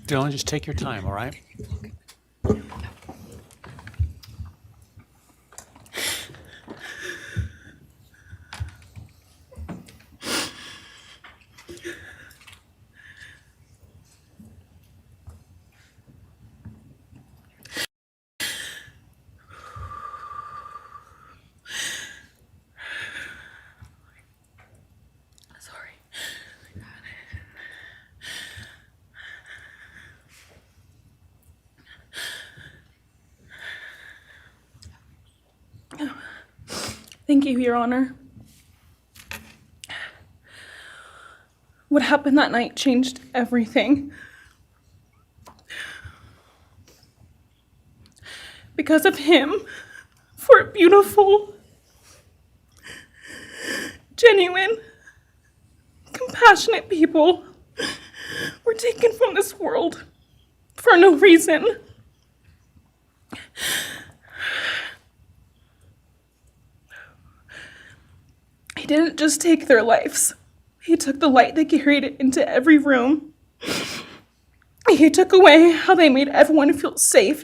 Dylan, just take your time, all right? Thank you, Your Honor. What happened that night changed everything. Because of him, four beautiful, genuine, compassionate people were taken from this world for no reason. He didn't just take their lives. He took the light they carried into every room. He took away how they made everyone feel safe,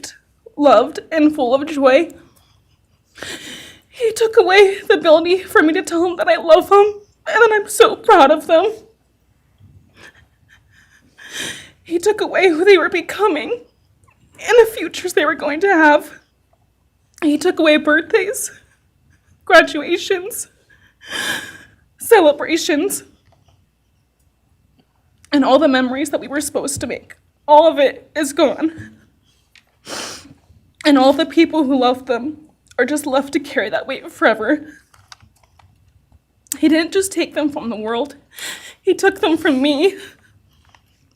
loved, and full of joy. He took away the ability for me to tell them that I love them and that I'm so proud of them. He took away who they were becoming and the futures they were going to have. He took away birthdays, graduations, celebrations, and all the memories that we were supposed to make. All of it is gone. And all the people who loved them are just left to carry that weight forever. He didn't just take them from the world. He took them from me,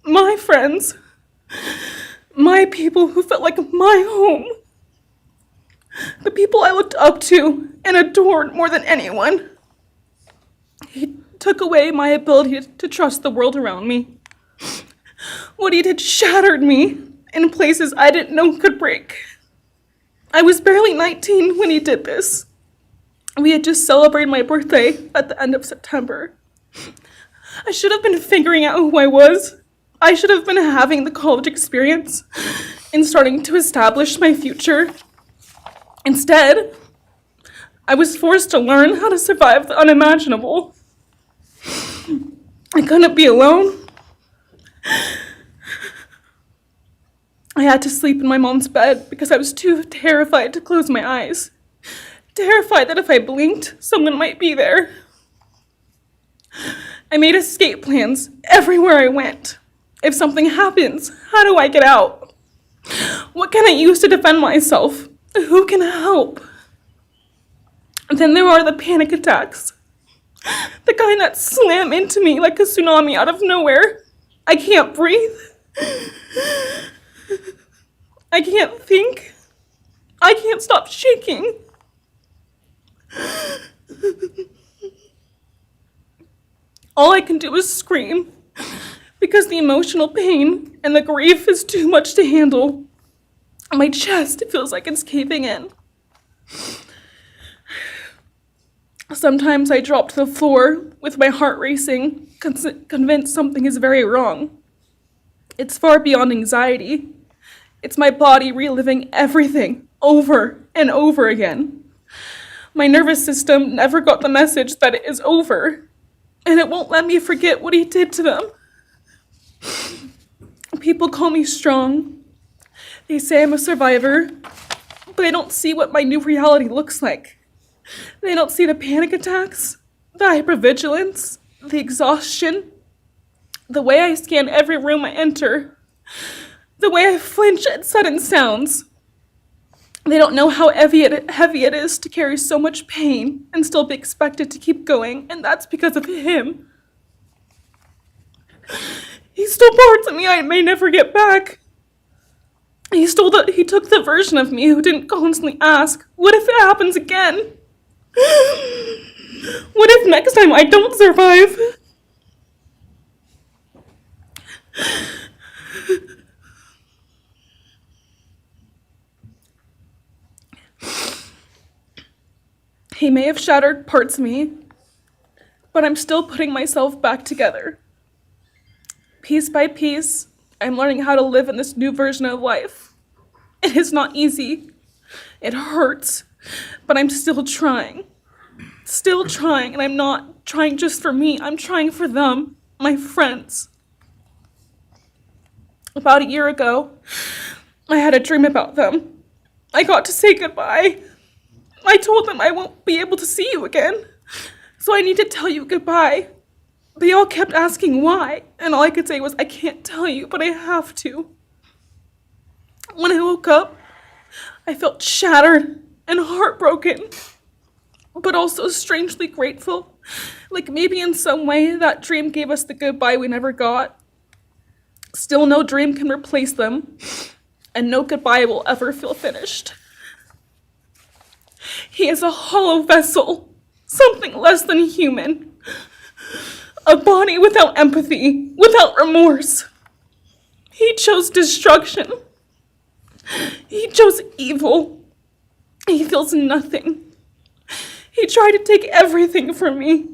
my friends, my people who felt like my home, the people I looked up to and adored more than anyone. He took away my ability to trust the world around me. What he did shattered me in places I didn't know could break. I was barely 19 when he did this. We had just celebrated my birthday at the end of September. I should have been figuring out who I was. I should have been having the college experience and starting to establish my future. Instead, I was forced to learn how to survive the unimaginable. I couldn't be alone. I had to sleep in my mom's bed because I was too terrified to close my eyes. Terrified that if I blinked, someone might be there. I made escape plans everywhere I went. If something happens, how do I get out? What can I use to defend myself? Who can help? And then there are the panic attacks. The kind that slam into me like a tsunami out of nowhere. I can't breathe. I can't think. I can't stop shaking. All I can do is scream because the emotional pain and the grief is too much to handle. My chest feels like it's caving in. Sometimes I drop to the floor with my heart racing, convinced something is very wrong. It's far beyond anxiety. It's my body reliving everything over and over again. My nervous system never got the message that it is over, and it won't let me forget what he did to them. People call me strong. They say I'm a survivor, but they don't see what my new reality looks like. They don't see the panic attacks, the hypervigilance, the exhaustion, the way I scan every room I enter, the way I flinch at sudden sounds. They don't know how heavy it is to carry so much pain and still be expected to keep going, and that's because of him. He stole parts of me I may never get back. He took the version of me who didn't constantly ask, what if it happens again? What if next time I don't survive? He may have shattered parts of me, but I'm still putting myself back together. Piece by piece, I'm learning how to live in this new version of life. It is not easy. It hurts, but I'm still trying. Still trying, and I'm not trying just for me. I'm trying for them, my friends. About a year ago, I had a dream about them. I got to say goodbye. I told them I won't be able to see you again, so I need to tell you goodbye. They all kept asking why, and all I could say was, I can't tell you, but I have to. When I woke up, I felt shattered and heartbroken, but also strangely grateful. Like maybe in some way that dream gave us the goodbye we never got. Still, no dream can replace them, and no goodbye will ever feel finished. He is a hollow vessel, something less than human. A body without empathy, without remorse. He chose destruction. He chose evil. He feels nothing. He tried to take everything from me.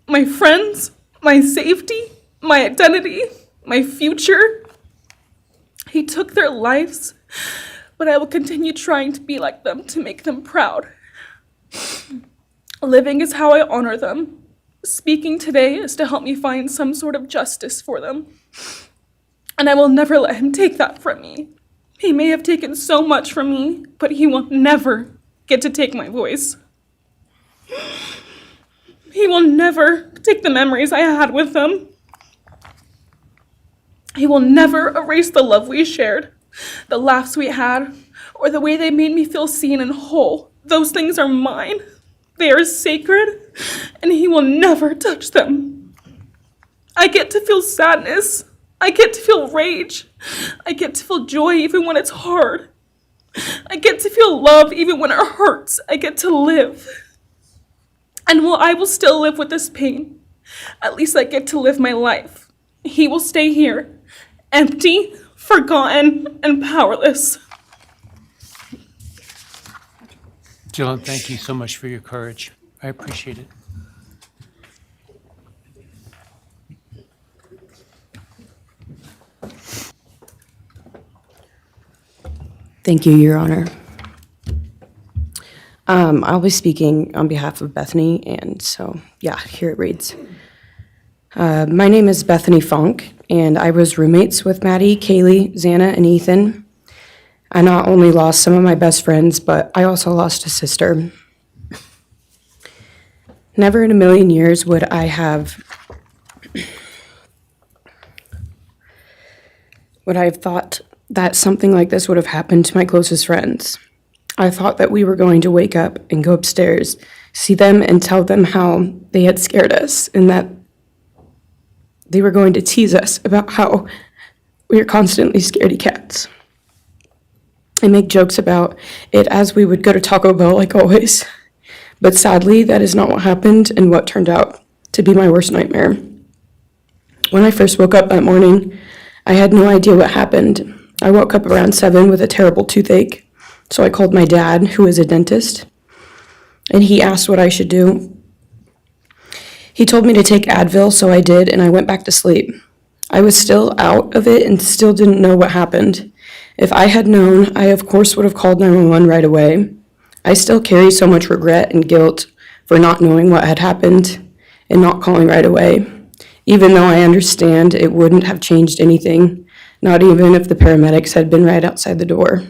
My friends, my safety, my identity, my future. He took their lives, but I will continue trying to be like them, to make them proud. Living is how I honor them. Speaking today is to help me find some sort of justice for them. And I will never let him take that from me. He may have taken so much from me, but he will never get to take my voice. He will never take the memories I had with them. He will never erase the love we shared, the laughs we had, or the way they made me feel seen and whole. Those things are mine. They are sacred, and he will never touch them. I get to feel sadness. I get to feel rage. I get to feel joy even when it's hard. I get to feel love even when it hurts. I get to live. And while I will still live with this pain, at least I get to live my life. He will stay here, empty, forgotten, and powerless. Dylan, thank you so much for your courage. I appreciate it. Thank you, Your Honor. I'll be speaking on behalf of Bethany, and so, yeah, here it reads. My name is Bethany Funke, and I was roommates with Maddie, Kaylee, Xana, and Ethan. I not only lost some of my best friends, but I also lost a sister. Never in a million years would I have thought that something like this would have happened to my closest friends. I thought that we were going to wake up and go upstairs, see them and tell them how they had scared us, and that they were going to tease us about how we are constantly scaredy cats. And make jokes about it as we would go to Taco Bell like always. But sadly, that is not what happened and what turned out to be my worst nightmare. When I first woke up that morning, I had no idea what happened. I woke up around 7 with a terrible toothache, so I called my dad, who is a dentist, and he asked what I should do. He told me to take Advil, so I did, and I went back to sleep. I was still out of it and still didn't know what happened. If I had known, I of course would have called 911 right away. I still carry so much regret and guilt for not knowing what had happened and not calling right away, even though I understand it wouldn't have changed anything, not even if the paramedics had been right outside the door.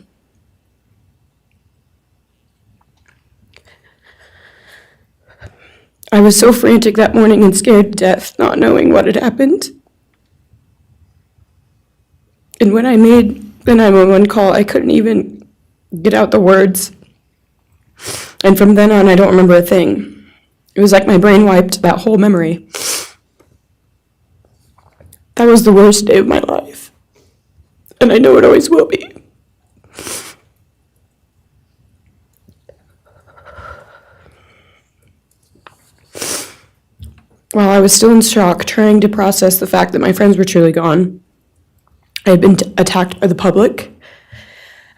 I was so frantic that morning and scared to death, not knowing what had happened. And when I made the 911 call, I couldn't even get out the words. And from then on, I don't remember a thing. It was like my brain wiped that whole memory. That was the worst day of my life. And I know it always will be. While I was still in shock, trying to process the fact that my friends were truly gone, I had been attacked by the public.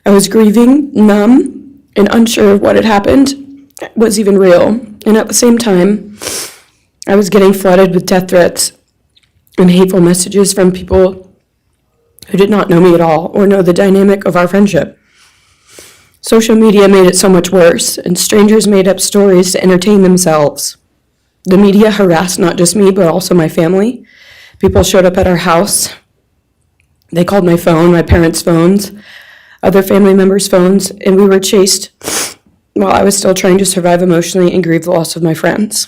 I was grieving, numb, and unsure of what had happened was even real. And at the same time, I was getting flooded with death threats and hateful messages from people who did not know me at all or know the dynamic of our friendship. Social media made it so much worse, and strangers made up stories to entertain themselves. The media harassed not just me, but also my family. People showed up at our house. They called my phone, my parents' phones, other family members' phones, and we were chased while I was still trying to survive emotionally and grieve the loss of my friends.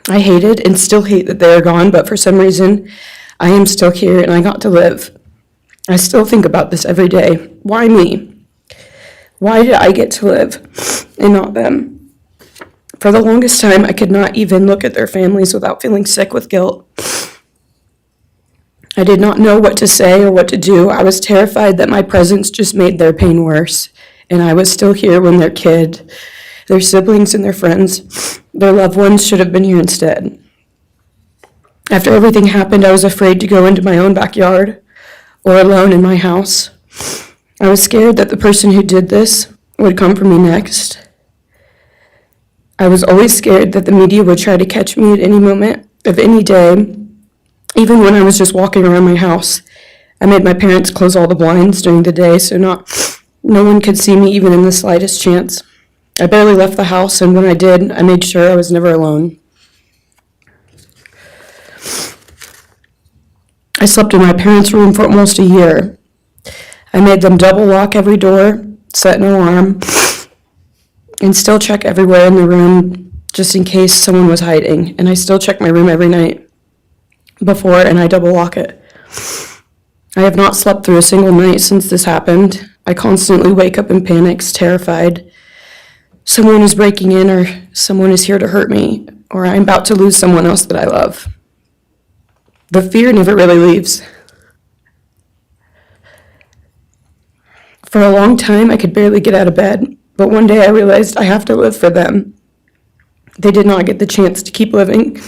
I hated and still hate that they are gone, but for some reason, I am still here and I got to live. I still think about this every day. Why me? Why did I get to live and not them? For the longest time, I could not even look at their families without feeling sick with guilt. I did not know what to say or what to do. I was terrified that my presence just made their pain worse, and I was still here when their kid, their siblings, and their friends, their loved ones should have been here instead. After everything happened, I was afraid to go into my own backyard or alone in my house. I was scared that the person who did this would come for me next. I was always scared that the media would try to catch me at any moment of any day, even when I was just walking around my house. I made my parents close all the blinds during the day so no one could see me even in the slightest chance. I barely left the house, and when I did, I made sure I was never alone. I slept in my parents' room for almost a year. I made them double lock every door, set an alarm, and still check everywhere in the room just in case someone was hiding. And I still check my room every night before, and I double lock it. I have not slept through a single night since this happened. I constantly wake up in panics, terrified. Someone is breaking in, or someone is here to hurt me, or I'm about to lose someone else that I love. The fear never really leaves. For a long time, I could barely get out of bed, but one day I realized I have to live for them. They did not get the chance to keep living,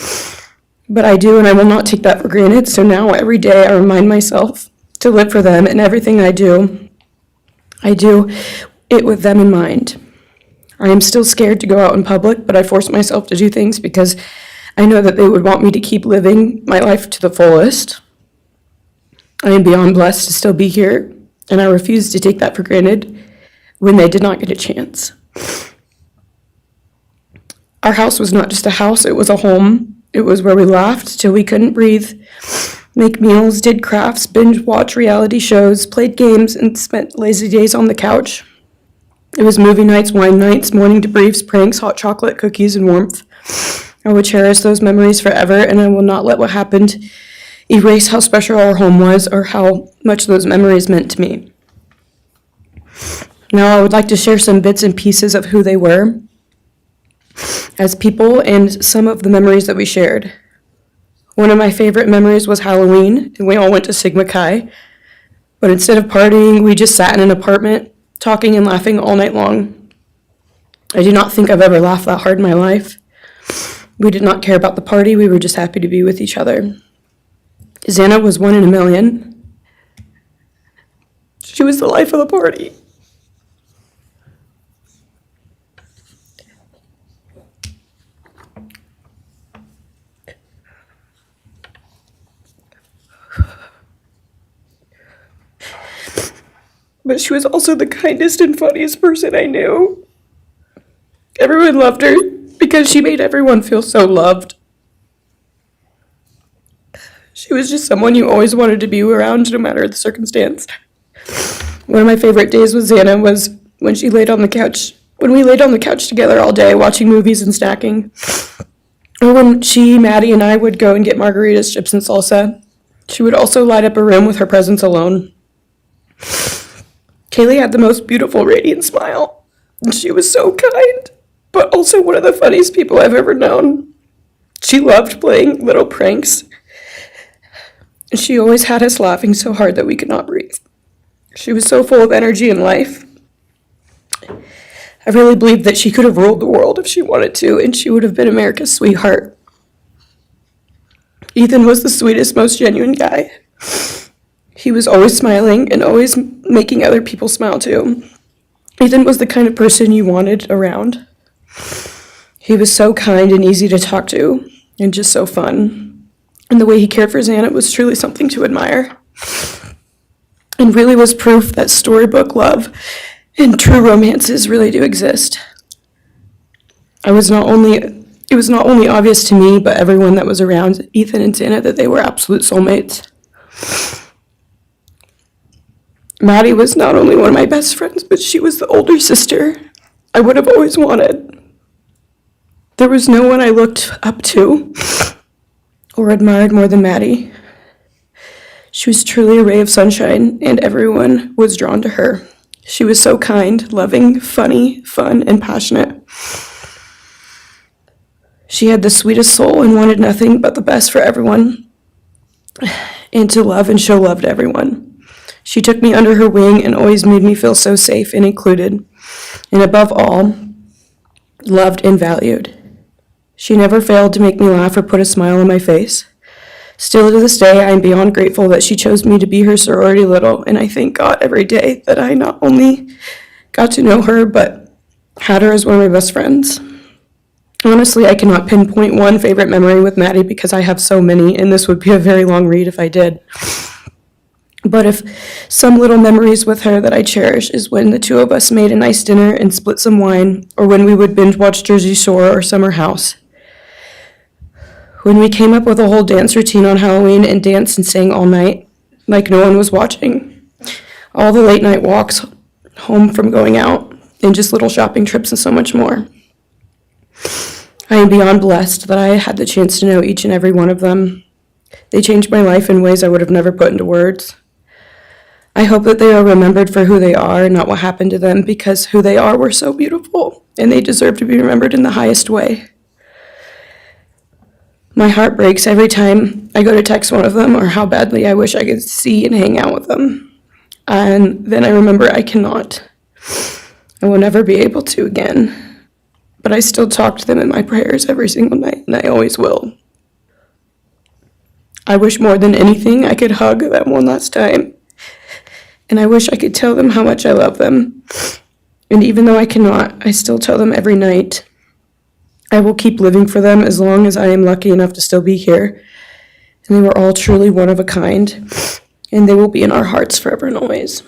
but I do, and I will not take that for granted. So now every day I remind myself to live for them, and everything I do it with them in mind. I am still scared to go out in public, but I force myself to do things because I know that they would want me to keep living my life to the fullest. I am beyond blessed to still be here, and I refuse to take that for granted when they did not get a chance. Our house was not just a house, it was a home. It was where we laughed till we couldn't breathe, make meals, did crafts, binge watch reality shows, played games, and spent lazy days on the couch. It was movie nights, wine nights, morning debriefs, pranks, hot chocolate, cookies, and warmth. I will cherish those memories forever, and I will not let what happened erase how special our home was or how much those memories meant to me. Now I would like to share some bits and pieces of who they were as people and some of the memories that we shared. One of my favorite memories was Halloween, and we all went to Sigma Chi. But instead of partying, we just sat in an apartment, talking and laughing all night long. I do not think I've ever laughed that hard in my life. We did not care about the party, we were just happy to be with each other. Xana was 1 in a million. She was the life of the party. But she was also the kindest and funniest person I knew. Everyone loved her because she made everyone feel so loved. She was just someone you always wanted to be around, no matter the circumstance. One of my favorite days with Xana was when we laid on the couch together all day, watching movies and snacking. Or when she, Maddie, and I would go and get margaritas, chips, and salsa. She would also light up a room with her presence alone. Kaylee had the most beautiful, radiant smile. And she was so kind, but also one of the funniest people I've ever known. She loved playing little pranks. And she always had us laughing so hard that we could not breathe. She was so full of energy and life. I really believe that she could have ruled the world if she wanted to, and she would have been America's sweetheart. Ethan was the sweetest, most genuine guy. He was always smiling and always making other people smile too. Ethan was the kind of person you wanted around. He was so kind and easy to talk to, and just so fun. And the way he cared for Xana was truly something to admire. and really was proof that storybook love and true romances really do exist. It was not only obvious to me, but everyone that was around Ethan and Santa that they were absolute soulmates. Maddie was not only one of my best friends, but she was the older sister I would have always wanted. There was no one I looked up to or admired more than Maddie. She was truly a ray of sunshine, and everyone was drawn to her. She was so kind, loving, funny, fun, and passionate. She had the sweetest soul and wanted nothing but the best for everyone, and to love and show love to everyone. She took me under her wing and always made me feel so safe and included, and above all, loved and valued. She never failed to make me laugh or put a smile on my face. Still to this day, I am beyond grateful that she chose me to be her sorority little, and I thank God every day that I not only got to know her, but had her as one of my best friends. Honestly, I cannot pinpoint one favorite memory with Maddie because I have so many, and this would be a very long read if I did. But if some little memories with her that I cherish is when the two of us made a nice dinner and split some wine, or when we would binge watch Jersey Shore or Summer House. When we came up with a whole dance routine on Halloween and danced and sang all night, like no one was watching. All the late night walks home from going out, and just little shopping trips and so much more. I am beyond blessed that I had the chance to know each and every one of them. They changed my life in ways I would have never put into words. I hope that they are remembered for who they are and not what happened to them, because who they are were so beautiful, and they deserve to be remembered in the highest way. My heart breaks every time I go to text one of them or how badly I wish I could see and hang out with them. And then I remember I cannot. I will never be able to again. But I still talk to them in my prayers every single night, and I always will. I wish more than anything I could hug them one last time. And I wish I could tell them how much I love them. And even though I cannot, I still tell them every night. I will keep living for them as long as I am lucky enough to still be here. And they were all truly one of a kind. And they will be in our hearts forever and always.